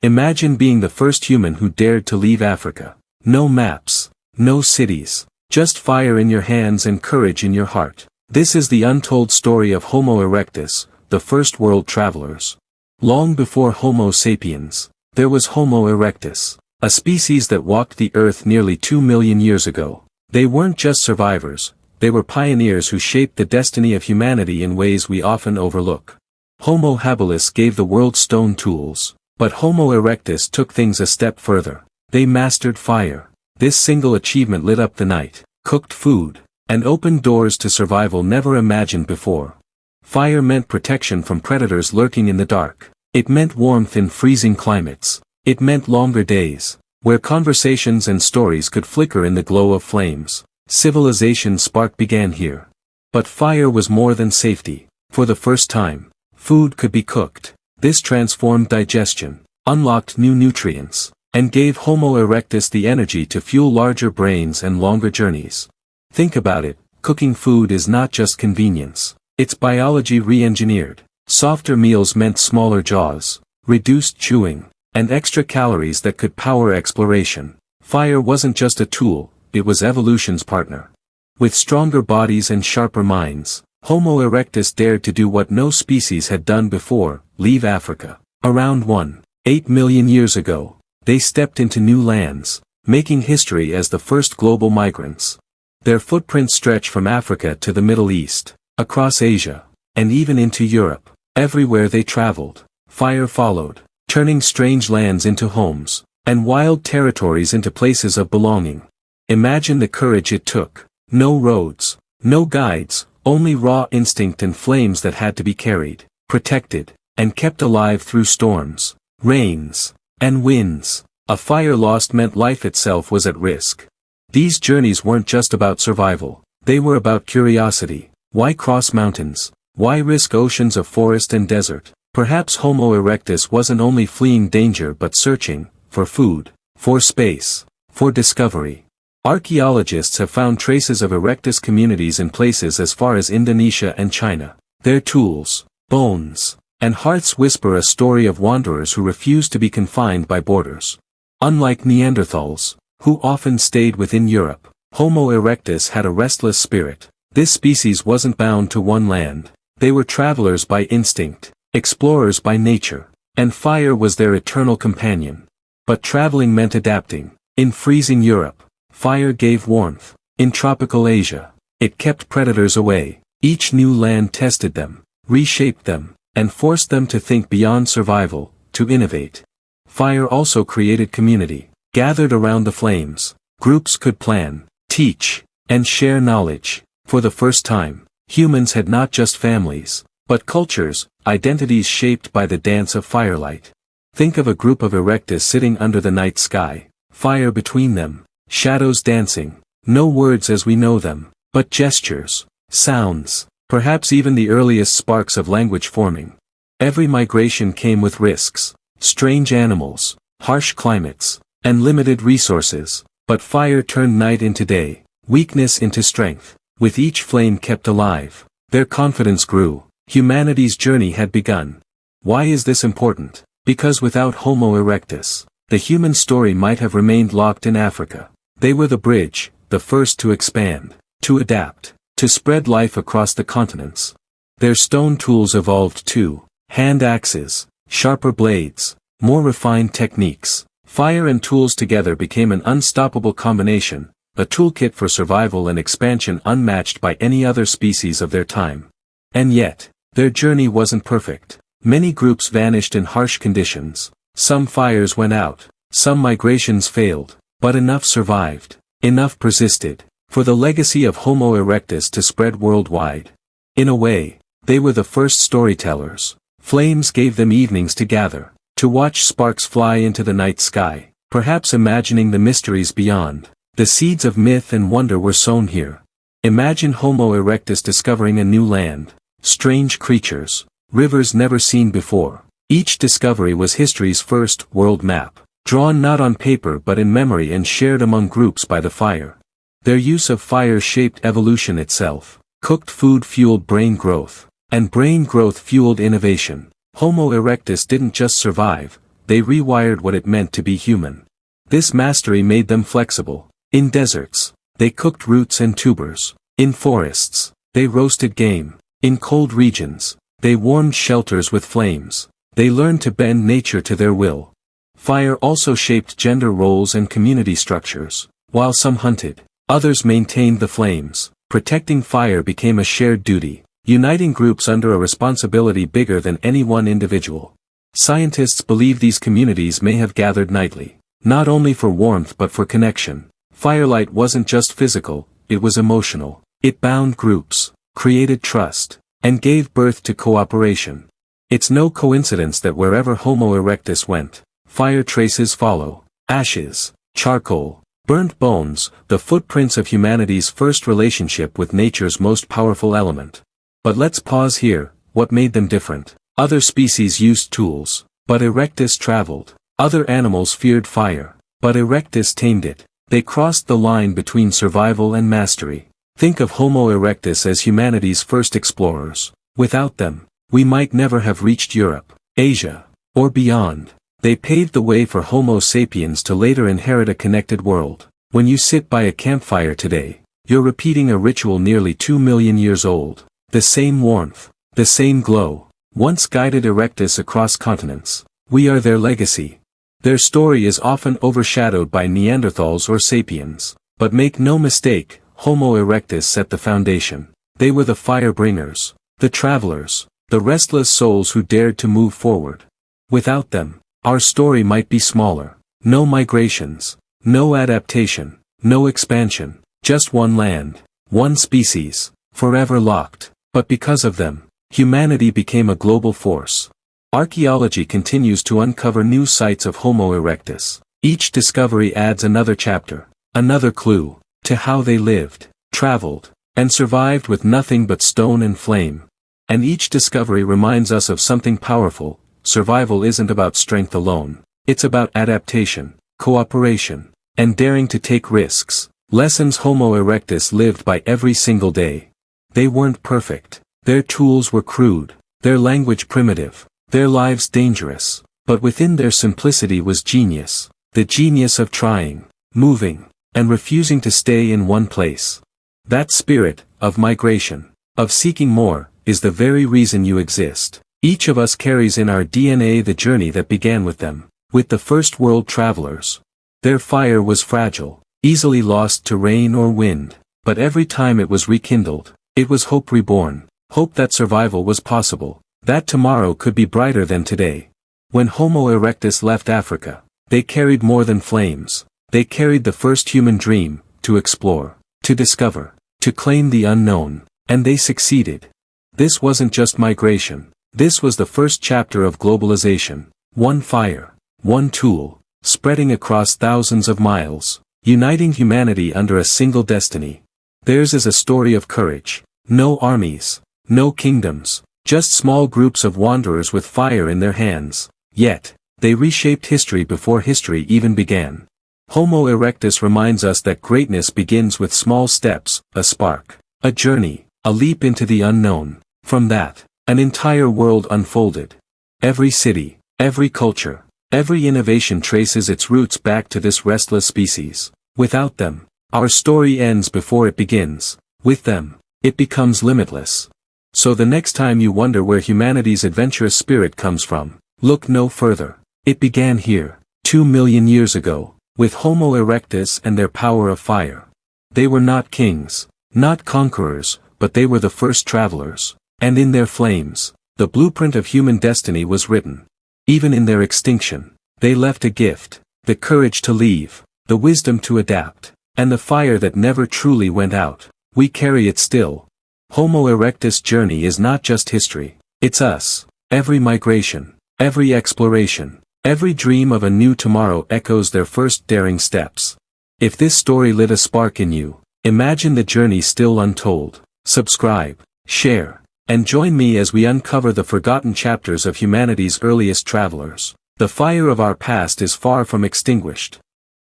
Imagine being the first human who dared to leave Africa. No maps, no cities, just fire in your hands and courage in your heart. This is the untold story of Homo erectus, the first world travelers. Long before Homo sapiens, there was Homo erectus, a species that walked the earth nearly 2 million years ago. They weren't just survivors, they were pioneers who shaped the destiny of humanity in ways we often overlook. Homo habilis gave the world stone tools, but Homo erectus took things a step further. They mastered fire. This single achievement lit up the night, cooked food, and opened doors to survival never imagined before. Fire meant protection from predators lurking in the dark. It meant warmth in freezing climates. It meant longer days, where conversations and stories could flicker in the glow of flames. Civilization's spark began here. But fire was more than safety. For the first time, food could be cooked. This transformed digestion, unlocked new nutrients, and gave Homo erectus the energy to fuel larger brains and longer journeys. Think about it, cooking food is not just convenience. It's biology re-engineered. Softer meals meant smaller jaws, reduced chewing, and extra calories that could power exploration. Fire wasn't just a tool, it was evolution's partner. With stronger bodies and sharper minds, Homo erectus dared to do what no species had done before, leave Africa. Around 1.8 million years ago, they stepped into new lands, making history as the first global migrants. Their footprints stretch from Africa to the Middle East, across Asia, and even into Europe. Everywhere they traveled, fire followed, turning strange lands into homes, and wild territories into places of belonging. Imagine the courage it took. No roads, no guides, only raw instinct and flames that had to be carried, protected, and kept alive through storms, rains, and winds. A fire lost meant life itself was at risk. These journeys weren't just about survival, they were about curiosity. Why cross mountains? Why risk oceans of forest and desert? Perhaps Homo erectus wasn't only fleeing danger but searching, for food, for space, for discovery. Archaeologists have found traces of erectus communities in places as far as Indonesia and China. Their tools, bones, and hearths whisper a story of wanderers who refused to be confined by borders. Unlike Neanderthals, who often stayed within Europe, Homo erectus had a restless spirit. This species wasn't bound to one land. They were travelers by instinct, explorers by nature, and fire was their eternal companion. But traveling meant adapting. In freezing Europe, fire gave warmth. In tropical Asia, it kept predators away. Each new land tested them, reshaped them, and forced them to think beyond survival, to innovate. Fire also created community. Gathered around the flames, groups could plan, teach, and share knowledge. For the first time, humans had not just families, but cultures, identities shaped by the dance of firelight. Think of a group of erectus sitting under the night sky, fire between them, shadows dancing, no words as we know them, but gestures, sounds, perhaps even the earliest sparks of language forming. Every migration came with risks, strange animals, harsh climates, and limited resources, but fire turned night into day, weakness into strength. With each flame kept alive, their confidence grew. Humanity's journey had begun. Why is this important? Because without Homo erectus, the human story might have remained locked in Africa. They were the bridge, the first to expand, to adapt, to spread life across the continents. Their stone tools evolved too, hand axes, sharper blades, more refined techniques. Fire and tools together became an unstoppable combination, a toolkit for survival and expansion unmatched by any other species of their time. And yet, their journey wasn't perfect. Many groups vanished in harsh conditions. Some fires went out, some migrations failed, but enough survived, enough persisted, for the legacy of Homo erectus to spread worldwide. In a way, they were the first storytellers. Flames gave them evenings to gather, to watch sparks fly into the night sky, perhaps imagining the mysteries beyond. The seeds of myth and wonder were sown here. Imagine Homo erectus discovering a new land, strange creatures, rivers never seen before. Each discovery was history's first world map, drawn not on paper but in memory and shared among groups by the fire. Their use of fire shaped evolution itself. Cooked food fueled brain growth, and brain growth fueled innovation. Homo erectus didn't just survive, they rewired what it meant to be human. This mastery made them flexible. In deserts, they cooked roots and tubers. In forests, they roasted game. In cold regions, they warmed shelters with flames. They learned to bend nature to their will. Fire also shaped gender roles and community structures. While some hunted, others maintained the flames. Protecting fire became a shared duty, uniting groups under a responsibility bigger than any one individual. Scientists believe these communities may have gathered nightly, not only for warmth but for connection. Firelight wasn't just physical, it was emotional. It bound groups, created trust, and gave birth to cooperation. It's no coincidence that wherever Homo erectus went, fire traces follow. Ashes, charcoal, burnt bones, the footprints of humanity's first relationship with nature's most powerful element. But let's pause here. What made them different? Other species used tools, but Erectus traveled. Other animals feared fire, but Erectus tamed it. They crossed the line between survival and mastery. Think of Homo erectus as humanity's first explorers. Without them, we might never have reached Europe, Asia, or beyond. They paved the way for Homo sapiens to later inherit a connected world. When you sit by a campfire today, you're repeating a ritual nearly 2 million years old. The same warmth, the same glow, once guided Erectus across continents. We are their legacy. Their story is often overshadowed by Neanderthals or sapiens. But make no mistake, Homo erectus set the foundation. They were the fire bringers, the travelers, the restless souls who dared to move forward. Without them, our story might be smaller. No migrations, no adaptation, no expansion, just one land, one species, forever locked. But because of them, humanity became a global force. Archaeology continues to uncover new sites of Homo erectus. Each discovery adds another chapter, another clue, to how they lived, traveled, and survived with nothing but stone and flame. And each discovery reminds us of something powerful. Survival isn't about strength alone. It's about adaptation, cooperation, and daring to take risks. Lessons Homo erectus lived by every single day. They weren't perfect. Their tools were crude, their language primitive, their lives dangerous. But within their simplicity was genius. The genius of trying, moving, and refusing to stay in one place. That spirit, of migration, of seeking more, is the very reason you exist. Each of us carries in our DNA the journey that began with them, with the first world travelers. Their fire was fragile, easily lost to rain or wind, but every time it was rekindled, it was hope reborn, hope that survival was possible, that tomorrow could be brighter than today. When Homo erectus left Africa, they carried more than flames. They carried the first human dream, to explore, to discover, to claim the unknown, and they succeeded. This wasn't just migration. This was the first chapter of globalization. One fire, one tool, spreading across thousands of miles, uniting humanity under a single destiny. Theirs is a story of courage. No armies, no kingdoms, just small groups of wanderers with fire in their hands. Yet, they reshaped history before history even began. Homo erectus reminds us that greatness begins with small steps, a spark, a journey, a leap into the unknown. From that, an entire world unfolded. Every city, every culture, every innovation traces its roots back to this restless species. Without them, our story ends before it begins. With them, it becomes limitless. So the next time you wonder where humanity's adventurous spirit comes from, look no further. It began here, 2 million years ago. With Homo erectus and their power of fire. They were not kings, not conquerors, but they were the first travelers. And in their flames, the blueprint of human destiny was written. Even in their extinction, they left a gift, the courage to leave, the wisdom to adapt, and the fire that never truly went out. We carry it still. Homo erectus' journey is not just history, it's us. Every migration, every exploration, every dream of a new tomorrow echoes their first daring steps. If this story lit a spark in you, imagine the journey still untold. Subscribe, share, and join me as we uncover the forgotten chapters of humanity's earliest travelers. The fire of our past is far from extinguished.